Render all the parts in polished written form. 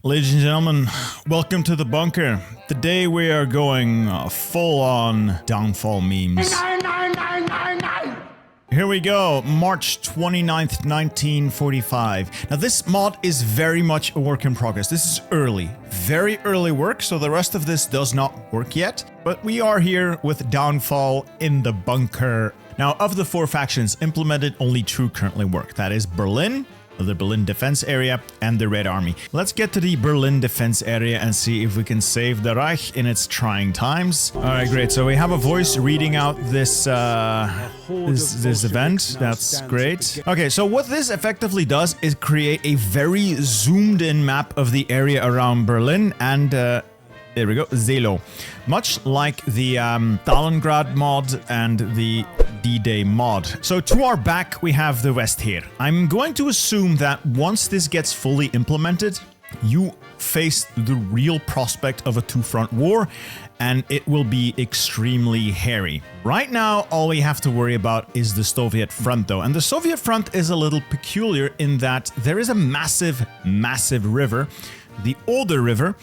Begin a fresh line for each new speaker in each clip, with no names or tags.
Ladies and gentlemen, welcome to the bunker. Today we are going full-on downfall memes. Here we go, March 29th, 1945. Now this mod is very much a work in progress. This is early, very early work, so the rest of this does not work yet. But we are here with Downfall in the bunker. Now, of the four factions implemented, only two currently work. That is Berlin, the Berlin defense area, and the Red Army. Let's get to the Berlin defense area and see if we can save the Reich in its trying times. All right, great. So we have a voice reading out this event. That's great. Okay, so what this effectively does is create a very zoomed in map of the area around Berlin and there we go, Zelo. Much like the Stalingrad mod and the D-Day mod. So to our back, we have the West here. I'm going to assume that once this gets fully implemented, you face the real prospect of a two-front war, and it will be extremely hairy. Right now, all we have to worry about is the Soviet front, though. And the Soviet front is a little peculiar in that there is a massive, massive river, the Oder River,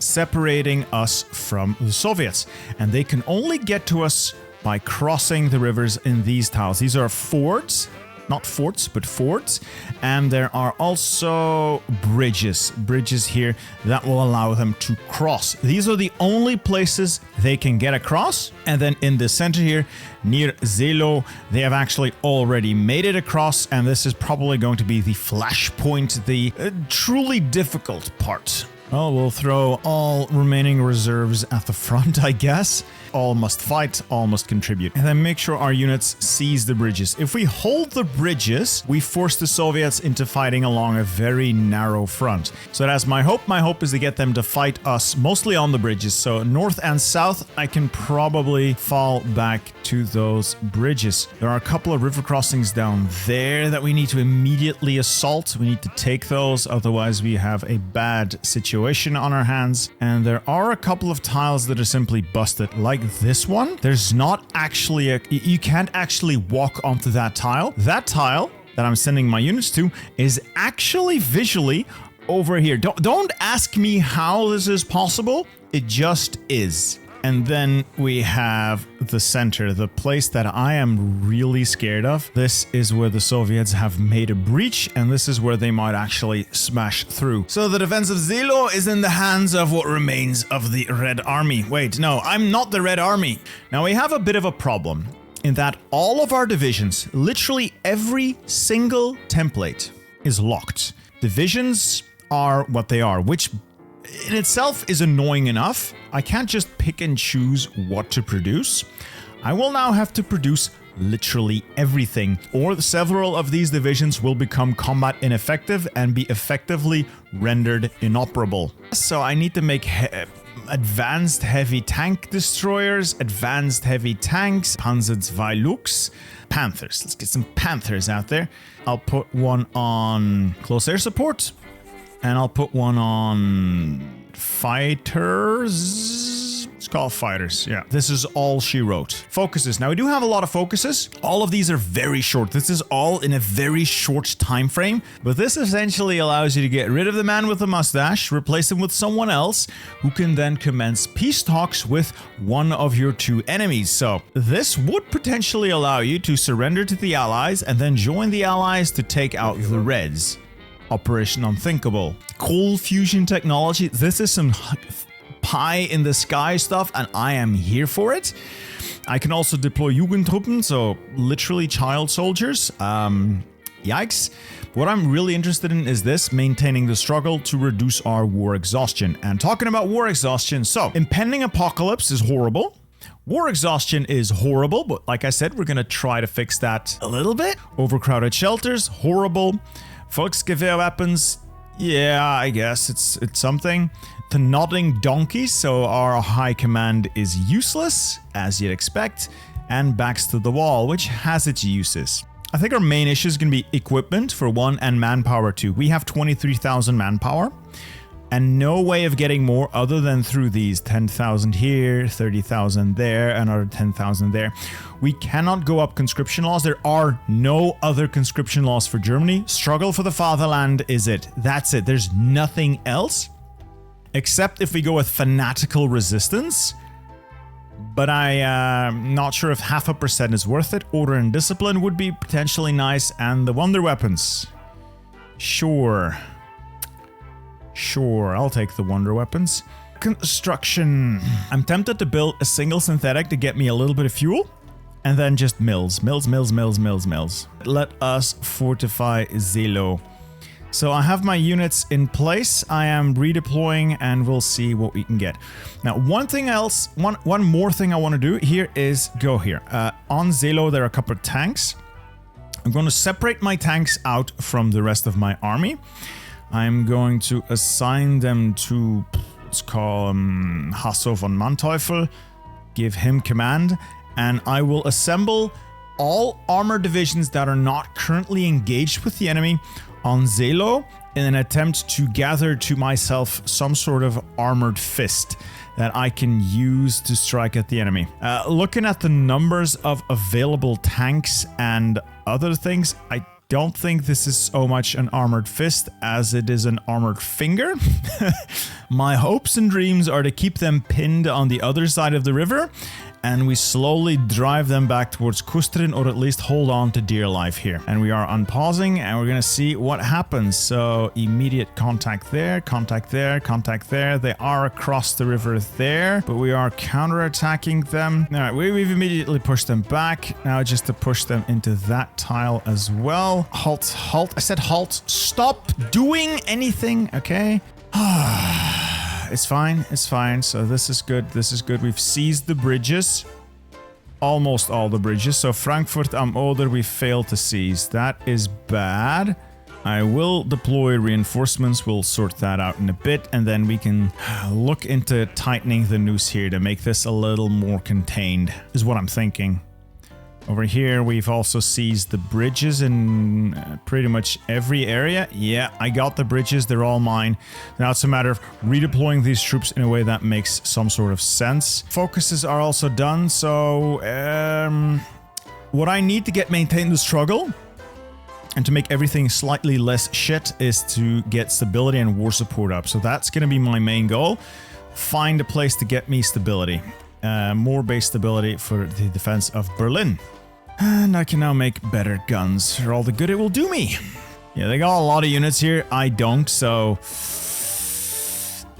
separating us from the Soviets, and they can only get to us by crossing the rivers in these tiles. These are fords, not forts, but fords, and there are also bridges here that will allow them to cross. These are the only places they can get across, and then in the center here, near Zelo, they have actually already made it across, and this is probably going to be the flashpoint, the truly difficult part. Well, we'll throw all remaining reserves at the front, I guess. All must fight, all must contribute. And then make sure our units seize the bridges. If we hold the bridges, we force the Soviets into fighting along a very narrow front. So that's my hope. My hope is to get them to fight us mostly on the bridges. So north and south, I can probably fall back to those bridges. There are a couple of river crossings down there that we need to immediately assault. We need to take those, otherwise we have a bad situation on our hands. And there are a couple of tiles that are simply busted, like this one. There's not actually you can't actually walk onto that tile. That tile that I'm sending my units to is actually visually over here. Don't ask me how this is possible. It just is. And then we have the center, the place that I am really scared of. This is where the Soviets have made a breach, and this is where they might actually smash through. So the defense of Zelo is in the hands of what remains of the Red Army. Wait, no, I'm not the Red Army. Now we have a bit of a problem in that all of our divisions, literally every single template is locked. Divisions are what they are, which in itself is annoying enough. I can't just pick and choose what to produce. I will now have to produce literally everything, or several of these divisions will become combat ineffective and be effectively rendered inoperable. So I need to make advanced heavy tank destroyers, advanced heavy tanks, Panzer II Lux, Panthers. Let's get some Panthers out there. I'll put one on close air support. And I'll put one on fighters. Let's call it fighters. Yeah, this is all she wrote. Focuses. Now we do have a lot of focuses. All of these are very short. This is all in a very short time frame. But this essentially allows you to get rid of the man with the mustache, replace him with someone else who can then commence peace talks with one of your two enemies. So this would potentially allow you to surrender to the Allies and then join the Allies to take out the Reds. Operation Unthinkable. Cold fusion technology. This is some pie in the sky stuff, and I am here for it. I can also deploy Jugendtruppen, so literally child soldiers. Yikes. What I'm really interested in is this, maintaining the struggle to reduce our war exhaustion. And talking about war exhaustion, so impending apocalypse is horrible. War exhaustion is horrible, but like I said, we're going to try to fix that a little bit. Overcrowded shelters, horrible. Volksgewehr weapons, yeah, I guess it's something. The nodding donkeys, so our high command is useless, as you'd expect, and backs to the wall, which has its uses. I think our main issue is going to be equipment for one and manpower two. We have 23,000 manpower. and no way of getting more other than through these 10,000 here, 30,000 there, another 10,000 there. We cannot go up conscription laws. There are no other conscription laws for Germany. Struggle for the fatherland is it. That's it. There's nothing else. except if we go with fanatical resistance. But I'm not sure if 0.5% is worth it. Order and discipline would be potentially nice, and the wonder weapons. Sure, I'll take the wonder weapons. Construction. I'm tempted to build a single synthetic to get me a little bit of fuel, and then just mills. Let us fortify Zelo. So I have my units in place. I am redeploying, and we'll see what we can get. Now, one more thing I want to do here is go here. On Zelo, there are a couple of tanks. I'm going to separate my tanks out from the rest of my army. I'm going to assign them to, let's call him Hasso von Manteuffel. Give him command, and I will assemble all armor divisions that are not currently engaged with the enemy on Zelo in an attempt to gather to myself some sort of armored fist that I can use to strike at the enemy. Looking at the numbers of available tanks and other things, I don't think this is so much an armored fist as it is an armored finger. My hopes and dreams are to keep them pinned on the other side of the river, and we slowly drive them back towards Kustrin, or at least hold on to dear life here. And we are unpausing, and we're gonna see what happens. So immediate contact there, contact there, contact there. They are across the river there, but we are counterattacking them. All right, we've immediately pushed them back. Now just to push them into that tile as well. Halt. I said halt. Stop doing anything, okay? It's fine. So this is good. We've seized the bridges. Almost all the bridges. So Frankfurt am Oder we failed to seize. That is bad. I will deploy reinforcements. We'll sort that out in a bit, and then we can look into tightening the noose here to make this a little more contained, is what I'm thinking. Over here, we've also seized the bridges in pretty much every area. Yeah, I got the bridges. They're all mine. Now it's a matter of redeploying these troops in a way that makes some sort of sense. Focuses are also done. So, what I need to maintain the struggle and to make everything slightly less shit is to get stability and war support up. So that's going to be my main goal. Find a place to get me stability. More base stability for the defense of Berlin. And I can now make better guns for all the good it will do me. Yeah, they got a lot of units here. I don't, so...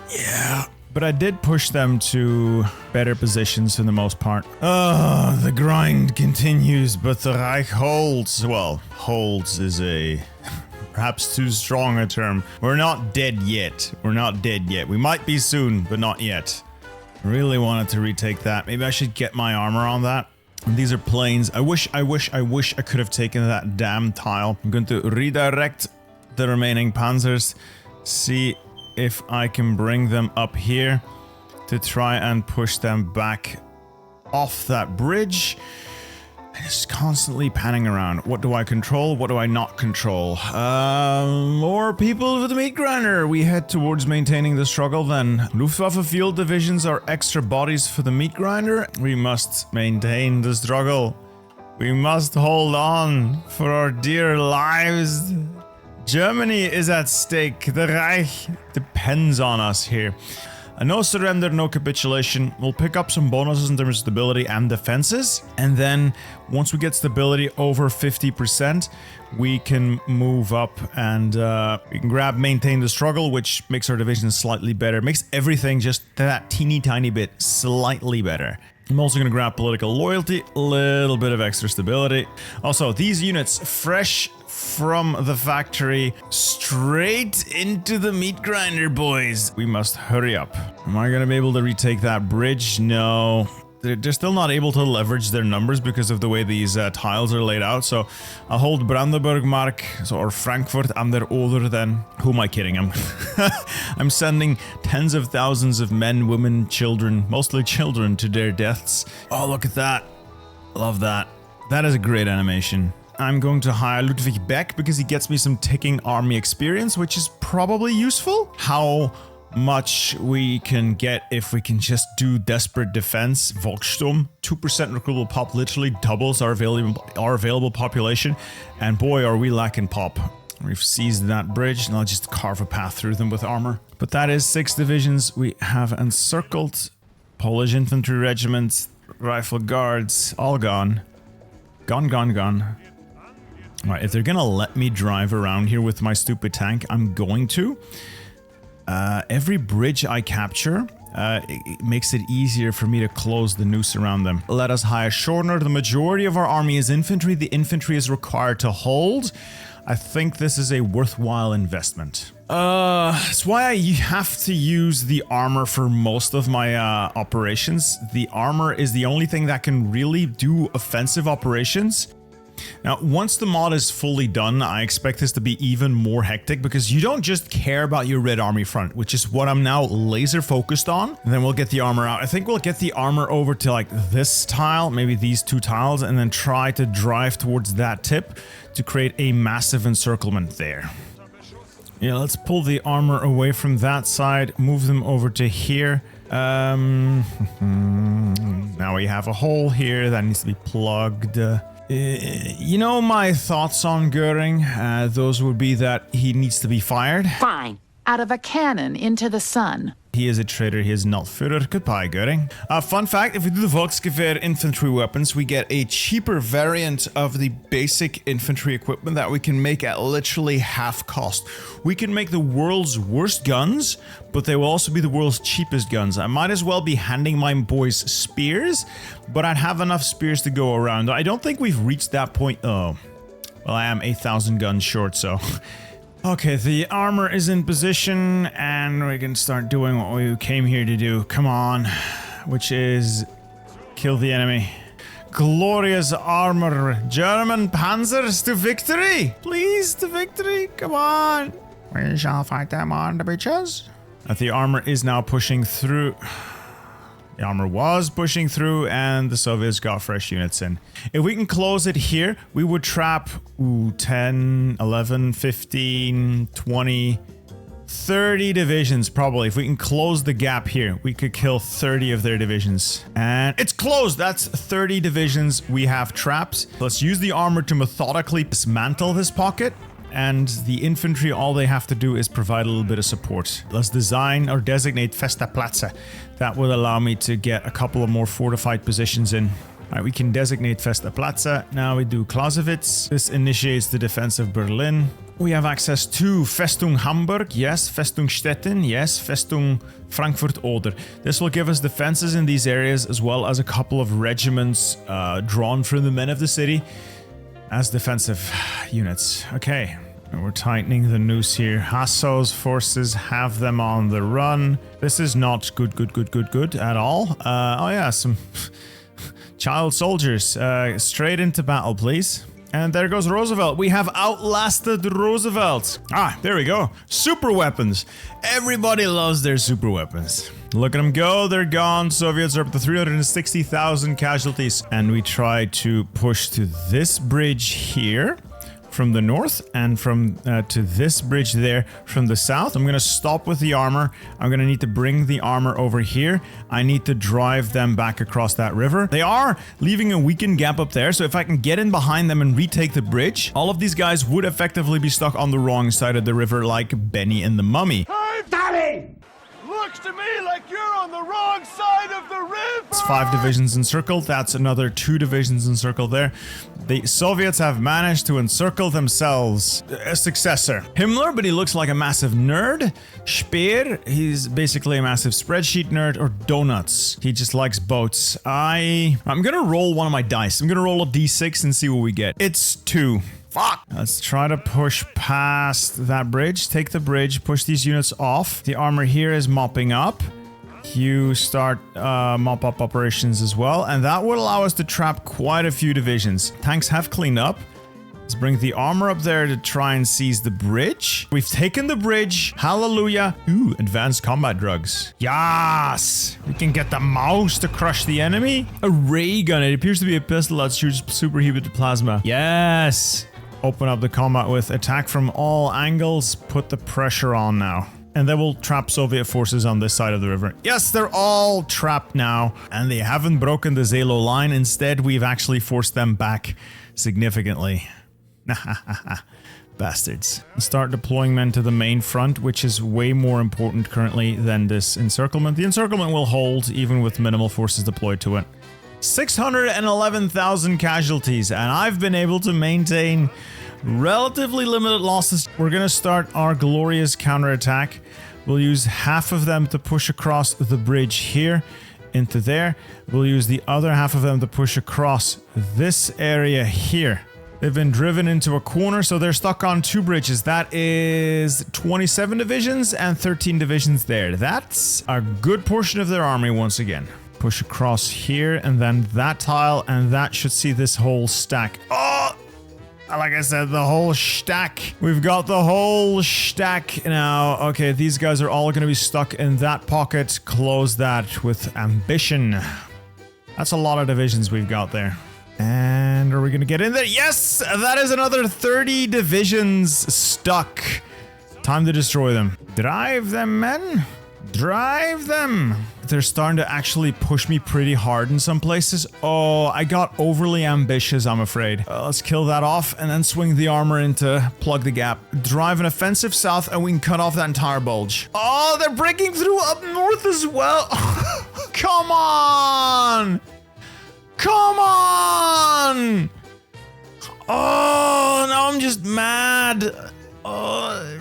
yeah. But I did push them to better positions for the most part. The grind continues, but the Reich holds. Well, holds is a... perhaps too strong a term. We're not dead yet. We might be soon, but not yet. Really wanted to retake that. Maybe I should get my armor on that. These are planes. I wish I could have taken that damn tile. I'm going to redirect the remaining panzers. See if I can bring them up here to try and push them back off that bridge. Just constantly panning around. What do I control? What do I not control? More people with the meat grinder. We head towards maintaining the struggle then. Luftwaffe field divisions are extra bodies for the meat grinder. We must maintain the struggle. We must hold on for our dear lives. Germany is at stake. The Reich depends on us here. A no surrender, no capitulation. We'll pick up some bonuses in terms of stability and defenses. And then once we get stability over 50%, we can move up and we can grab maintain the struggle, which makes our division slightly better. Makes everything just that teeny tiny bit slightly better. I'm also going to grab political loyalty, a little bit of extra stability. Also, these units fresh from the factory straight into the meat grinder, boys. We must hurry up. Am I going to be able to retake that bridge? No. They're still not able to leverage their numbers because of the way these tiles are laid out. So I'll hold Brandenburg Mark or Frankfurt am der Oder then. Who am I kidding? I'm sending tens of thousands of men, women, children, mostly children, to their deaths. Oh, look at that. Love that. That is a great animation. I'm going to hire Ludwig Beck because he gets me some ticking army experience, which is probably useful. How much we can get if we can just do desperate defense. Volkssturm, 2% recruitable pop literally doubles our available population, and boy are we lacking pop. We've seized that bridge, and I'll just carve a path through them with armor. But that is 6 divisions we have encircled. Polish infantry regiments, rifle guards, all gone. Gone, gone, gone. Alright, if they're gonna let me drive around here with my stupid tank, I'm going to. Every bridge I capture, it makes it easier for me to close the noose around them. Let us hire Shorner. The majority of our army is infantry. The infantry is required to hold. I think this is a worthwhile investment. That's why I have to use the armor for most of my operations. The armor is the only thing that can really do offensive operations. Now, once the mod is fully done, I expect this to be even more hectic because you don't just care about your Red Army front, which is what I'm now laser focused on. And then we'll get the armor out. I think we'll get the armor over to like this tile, maybe these 2 tiles, and then try to drive towards that tip to create a massive encirclement there. Yeah, let's pull the armor away from that side, move them over to here. Now we have a hole here that needs to be plugged. You know my thoughts on Goering? Those would be that he needs to be fired.
Fine. Out of a cannon into the sun.
He is a traitor, he is not Führer. Goodbye, Goering. Fun fact, if we do the Volksgewehr infantry weapons, we get a cheaper variant of the basic infantry equipment that we can make at literally half cost. We can make the world's worst guns, but they will also be the world's cheapest guns. I might as well be handing my boys spears, but I'd have enough spears to go around. I don't think we've reached that point. Oh, well, I am 8,000 guns short, so... Okay, the armor is in position, and we can start doing what we came here to do. Come on. Which is... kill the enemy. Glorious armor. German panzers to victory! Please, to victory! Come on! We shall fight them on the beaches. The armor is now pushing through... The armor was pushing through, and the Soviets got fresh units in. If we can close it here, we would trap 10, 11, 15, 20, 30 divisions probably. If we can close the gap here, we could kill 30 of their divisions. And it's closed! That's 30 divisions we have trapped. Let's use the armor to methodically dismantle this pocket. And the infantry, all they have to do is provide a little bit of support. Let's design or designate Festaplatz. That will allow me to get a couple of more fortified positions in. Alright, we can designate Festaplatz. Now we do Clausewitz. This initiates the defense of Berlin. We have access to Festung Hamburg, yes. Festung Stettin, yes. Festung Frankfurt-Oder. This will give us defenses in these areas as well as a couple of regiments drawn from the men of the city as defensive units. Okay, we're tightening the noose here. Hasso's forces have them on the run. This is not good at all. Oh yeah, some child soldiers. Straight into battle, please. And there goes Roosevelt. We have outlasted Roosevelt. Ah, there we go. Super weapons. Everybody loves their super weapons. Look at them go. They're gone. Soviets are up to 360,000 casualties. And we try to push to this bridge here from the north and from to this bridge there from the south. I'm going to stop with the armor. I'm going to need to bring the armor over here. I need to drive them back across that river. They are leaving a weakened gap up there, so if I can get in behind them and retake the bridge, all of these guys would effectively be stuck on the wrong side of the river like Benny and the Mummy.
Hey, Daddy! Looks to me like you're on the wrong side of the river!
It's 5 divisions encircled. That's another 2 divisions encircled there. The Soviets have managed to encircle themselves a successor. Himmler, but he looks like a massive nerd. Speer, he's basically a massive spreadsheet nerd. Or Donuts, he just likes boats. I'm gonna roll one of my dice. I'm gonna roll a d6 and see what we get. It's 2. Fuck! Let's try to push past that bridge. Take the bridge, push these units off. The armor here is mopping up. You start mop-up operations as well, and that will allow us to trap quite a few divisions. Tanks have cleaned up. Let's bring the armor up there to try and seize the bridge. We've taken the bridge. Hallelujah. Ooh, advanced combat drugs. Yes! We can get the mouse to crush the enemy. A ray gun. It appears to be a pistol that shoots superheated plasma. Yes! Open up the combat with attack from all angles. Put the pressure on now. And they will trap Soviet forces on this side of the river. Yes, they're all trapped now. And they haven't broken the Zelo line. Instead, we've actually forced them back significantly. Bastards. Start deploying men to the main front, which is way more important currently than this encirclement. The encirclement will hold even with minimal forces deployed to it. 611,000 casualties, and I've been able to maintain relatively limited losses. We're gonna start our glorious counterattack. We'll use half of them to push across the bridge here into there. We'll use the other half of them to push across this area here. They've been driven into a corner, so they're stuck on 2 bridges. That is 27 divisions and 13 divisions there. That's a good portion of their army once again. Push across here, and then that tile, and that should see this whole stack. Oh! Like I said, the whole stack. We've got the whole stack now. Okay, these guys are all going to be stuck in that pocket. Close that with ambition. That's a lot of divisions we've got there. And are we going to get in there? Yes! That is another 30 divisions stuck. Time to destroy them. Drive them, men. Drive them. They're starting to actually push me pretty hard in some places. Oh, I got overly ambitious, I'm afraid. Let's kill that off and then swing the armor in to plug the gap. Drive an offensive south and we can cut off that entire bulge. Oh, they're breaking through up north as well. Come on. Come on! Oh, now I'm just mad. Oh.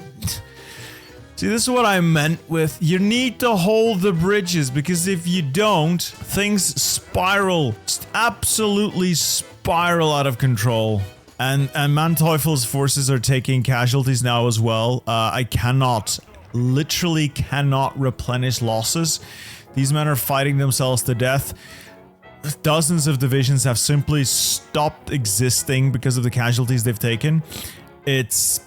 See, this is what I meant with you need to hold the bridges, because if you don't, things spiral. Just absolutely spiral out of control. And Manteufel's forces are taking casualties now as well. I literally cannot replenish losses. These men are fighting themselves to death. Dozens of divisions have simply stopped existing because of the casualties they've taken. It's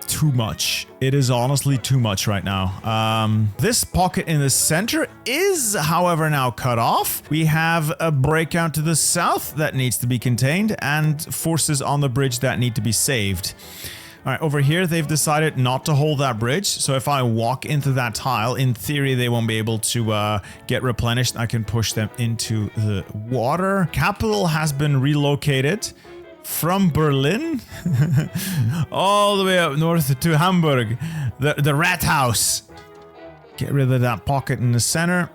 too much. It is honestly too much right now. This pocket in the center is, however, now cut off. We have a breakout to the south that needs to be contained and forces on the bridge that need to be saved. All right, over here, they've decided not to hold that bridge. So if I walk into that tile, in theory, they won't be able to get replenished. I can push them into the water. Capital has been relocated from Berlin all the way up north to Hamburg. The rat house. Get rid of that pocket in the center.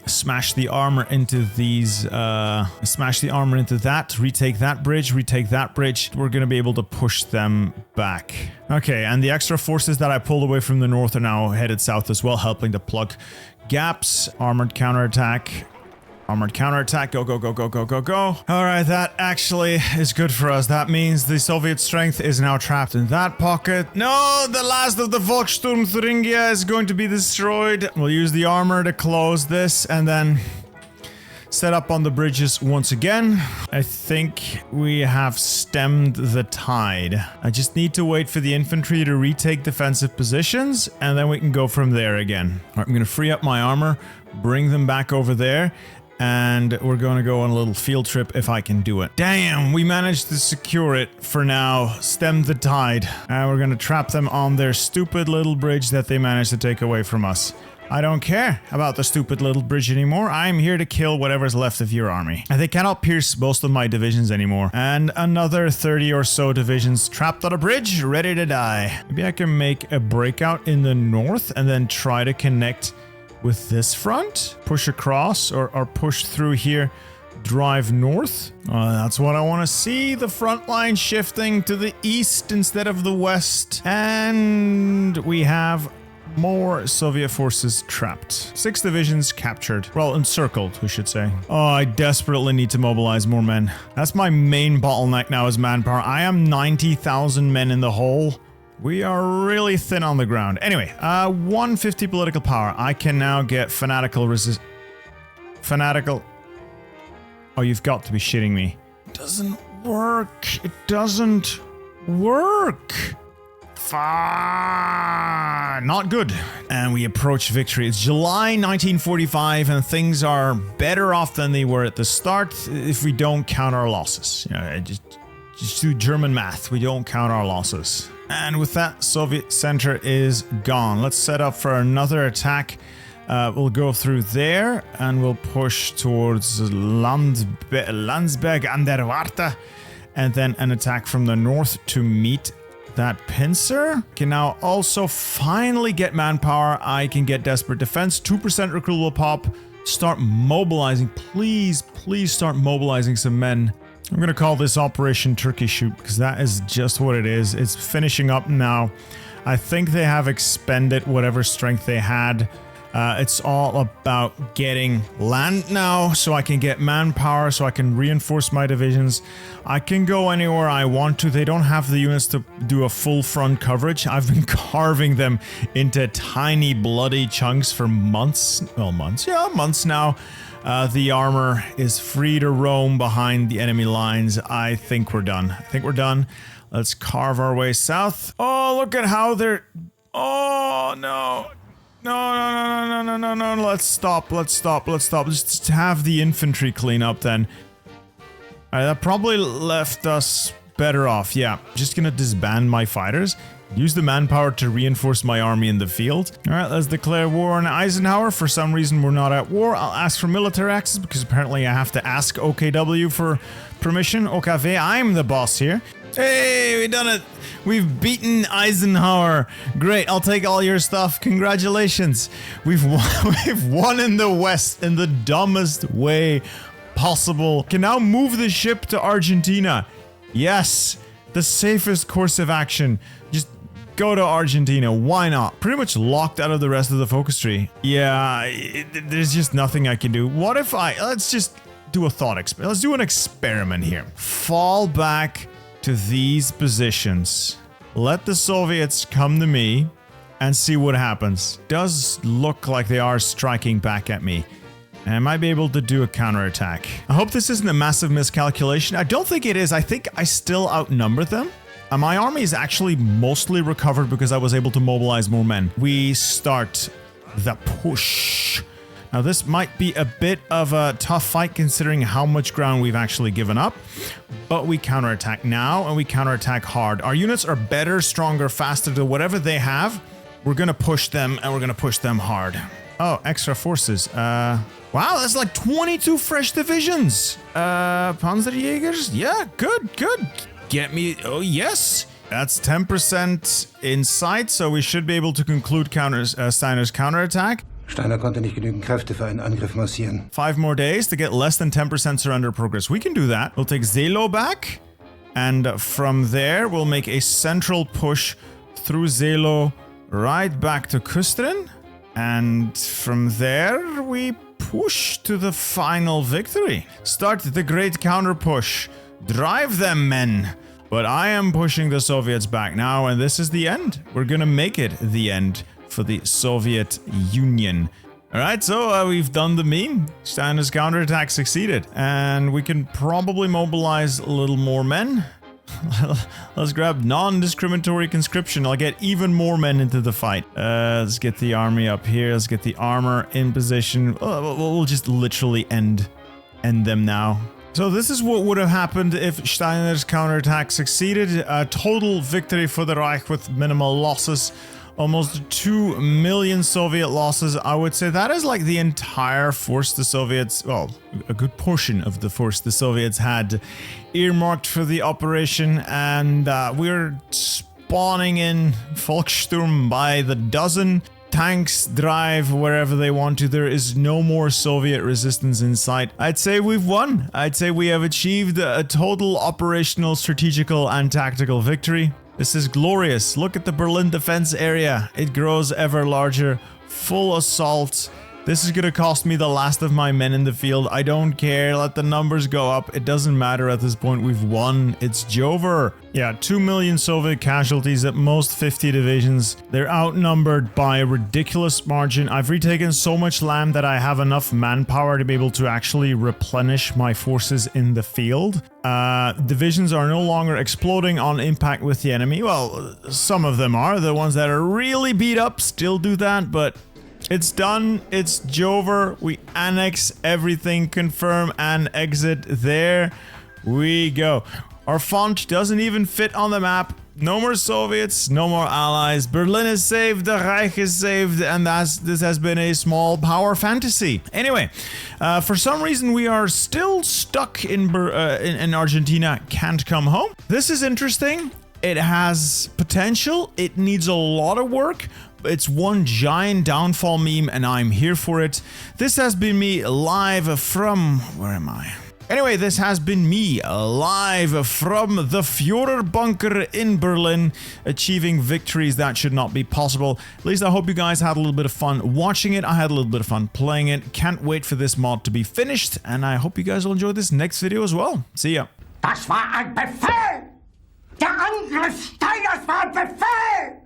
Smash the armor into these, smash the armor into that, retake that bridge. We're gonna be able to push them back. Okay, and the extra forces that I pulled away from the north are now headed south as well, helping to plug gaps. Armored counterattack. Armored counterattack. Go, go, go, go, go, go, go. All right, that actually is good for us. That means the Soviet strength is now trapped in that pocket. No, the last of the Volkssturm Thuringia is going to be destroyed. We'll use the armor to close this and then set up on the bridges once again. I think we have stemmed the tide. I just need to wait for the infantry to retake defensive positions and then we can go from there again. All right, I'm going to free up my armor, bring them back over there. And we're going to go on a little field trip if I can do it. Damn, we managed to secure it for now. Stem the tide. And we're going to trap them on their stupid little bridge that they managed to take away from us. I don't care about the stupid little bridge anymore. I'm here to kill whatever's left of your army. And they cannot pierce most of my divisions anymore. And another 30 or so divisions trapped on a bridge, ready to die. Maybe I can make a breakout in the north and then try to connect with this front, push across or push through here, drive north. That's what I want to see. The front line shifting to the east instead of the west. And we have more Soviet forces trapped. 6 divisions captured. Well, encircled, we should say. Oh, I desperately need to mobilize more men. That's my main bottleneck now is manpower. I am 90,000 men in the hole. We are really thin on the ground. Anyway, 150 political power. I can now get fanatical resist... Fanatical... Oh, you've got to be shitting me. It doesn't work. It doesn't work. Not good. And we approach victory. It's July 1945 and things are better off than they were at the start if we don't count our losses. You know, just do German math. We don't count our losses. And with that, Soviet center is gone. Let's set up for another attack. We'll go through there and we'll push towards Landsberg an der Warta and then an attack from the north to meet that pincer. Can now also finally get manpower. I can get desperate defense. 2% recruitable pop. Start mobilizing. Please, please start mobilizing some men. I'm going to call this Operation Turkey Shoot because that is just what it is. It's finishing up now. I think they have expended whatever strength they had. It's all about getting land now so I can get manpower, so I can reinforce my divisions. I can go anywhere I want to. They don't have the units to do a full front coverage. I've been carving them into tiny bloody chunks for months. Well, months. Yeah, months now. The armor is free to roam behind the enemy lines. I think we're done. Let's carve our way south. Oh, look at how they're... Oh, no. No. Let's stop. Just have the infantry clean up then. Alright, that probably left us better off. Yeah, just gonna disband my fighters. Use the manpower to reinforce my army in the field. Alright, let's declare war on Eisenhower. For some reason, we're not at war. I'll ask for military access because apparently I have to ask OKW for permission. OKW, I'm the boss here. Hey, we done it. We've beaten Eisenhower. Great, I'll take all your stuff. Congratulations. We've won in the West in the dumbest way possible. Can now move the ship to Argentina. Yes, the safest course of action. Just go to Argentina. Why not? Pretty much locked out of the rest of the focus tree. Yeah, there's just nothing I can do. What if let's just do a thought experiment. Let's do an experiment here. Fall back to these positions. Let the Soviets come to me and see what happens. Does look like they are striking back at me. And I might be able to do a counterattack. I hope this isn't a massive miscalculation. I don't think it is. I think I still outnumber them. My army is actually mostly recovered because I was able to mobilize more men. We start the push. Now this might be a bit of a tough fight considering how much ground we've actually given up, but we counterattack now and we counterattack hard. Our units are better, stronger, faster than whatever they have. We're gonna push them and we're gonna push them hard. Oh, extra forces. Wow, that's like 22 fresh divisions. Panzerjägers? Yeah, good. Get me, oh yes. That's 10% in sight, so we should be able to conclude Steiner's counterattack.
Steiner konnte nicht genügend Kräfte für einen Angriff massieren.
5 more days to get less than 10% surrender progress. We can do that. We'll take Zelo back, and from there, we'll make a central push through Zelo right back to Kustrin. And from there, we push to the final victory. Start the great counter push. Drive them, men. But I am pushing the Soviets back now, and this is the end. We're gonna make it the end for the Soviet Union. Alright, so we've done the meme. Steiner's counterattack succeeded. And we can probably mobilize a little more men. Let's grab non-discriminatory conscription. I'll get even more men into the fight. Let's get the army up here. Let's get the armor in position. We'll just literally end them now. So this is what would have happened if Steiner's counterattack succeeded. A total victory for the Reich with minimal losses. Almost 2 million Soviet losses. I would say that is like the entire force the Soviets, well, a good portion of the force the Soviets had earmarked for the operation. And we're spawning in Volkssturm by the dozen. Tanks drive wherever they want to. There is no more Soviet resistance in sight. I'd say we've won. I'd say we have achieved a total operational, strategical, and tactical victory. This is glorious. Look at the Berlin defense area. It grows ever larger. Full assault. This is gonna cost me the last of my men in the field. I don't care. Let the numbers go up. It doesn't matter at this point. We've won. It's Jover. Yeah, 2 million Soviet casualties, at most 50 divisions. They're outnumbered by a ridiculous margin. I've retaken so much land that I have enough manpower to be able to actually replenish my forces in the field. Divisions are no longer exploding on impact with the enemy. Well, some of them are. The ones that are really beat up still do that, but it's done. It's Jover. We annex everything, confirm and exit. There we go. Our font doesn't even fit on the map. No more Soviets, no more allies. Berlin is saved, the Reich is saved, and this has been a small power fantasy. Anyway, for some reason we are still stuck in Argentina, can't come home. This is interesting. It has potential. It needs a lot of work. It's one giant downfall meme, and I'm here for it. This has been me live from... Where am I? Anyway, this has been me live from the Führer bunker in Berlin, achieving victories that should not be possible. At least I hope you guys had a little bit of fun watching it. I had a little bit of fun playing it. Can't wait for this mod to be finished, and I hope you guys will enjoy this next video as well. See ya.
Das war ein Befehl! Der Angriff Steiners war ein Befehl!